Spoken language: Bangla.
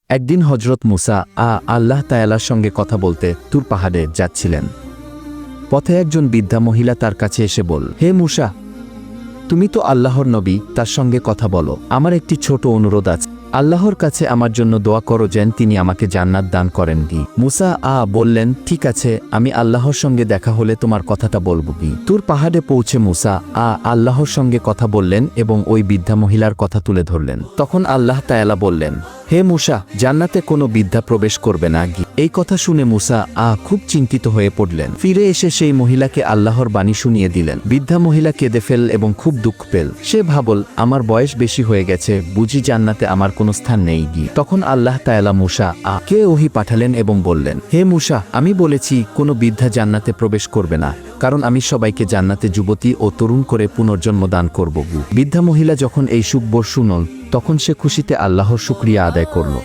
একদিন হজরত মুসা আল্লাহ তায়ালার সঙ্গে কথা বলতে তুর পাহাড়ে যাচ্ছিলেন। পথে একজন বৃদ্ধা মহিলা তার কাছে এসে বল, হে মুসা, তুমি তো আল্লাহর নবী, তার সঙ্গে কথা বলো। আমার একটি ছোট অনুরোধ আছে। আল্লাহর কাছে আমার জন্য দোয়া করো যেন তিনি আমাকে জান্নাত দান করেন। কি মুসা বললেন, ঠিক আছে, আমি আল্লাহর সঙ্গে দেখা হলে তোমার কথাটা বলব। কি তুর পাহাড়ে পৌঁছে মুসা আল্লাহর সঙ্গে কথা বললেন এবং ওই বৃদ্ধা মহিলার কথা তুলে ধরলেন। তখন আল্লাহ তায়ালা বললেন, হে মুসা, জান্নাতে কোনো বৃদ্ধা প্রবেশ করবে না। এই কথা শুনে মুসা খুব চিন্তিত হয়ে পড়লেন। ফিরে এসে সেই মহিলাকে আল্লাহর বাণী শুনিয়ে দিলেন। বৃদ্ধা মহিলা কেঁদে ফেল এবং খুব দুঃখ পেল। সে ভাবল, আমার বয়স বেশি হয়ে গেছে, বুঝি জান্নাতে আমার কোনো স্থান নেই। তখন আল্লাহ তায়ালা মুসা কে ওহী পাঠালেন এবং বললেন, হে মুসা, আমি বলেছি কোনো বৃদ্ধা জান্নাতে প্রবেশ করবে না, কারণ আমি সবাইকে জান্নাতে যুবতী ও তরুণ করে পুনর্জন্ম দান করব। বৃদ্ধা মহিলা যখন এই সুখবর শুনল, তখন সে খুশিতে আল্লাহর শুকরিয়া আদায় করল।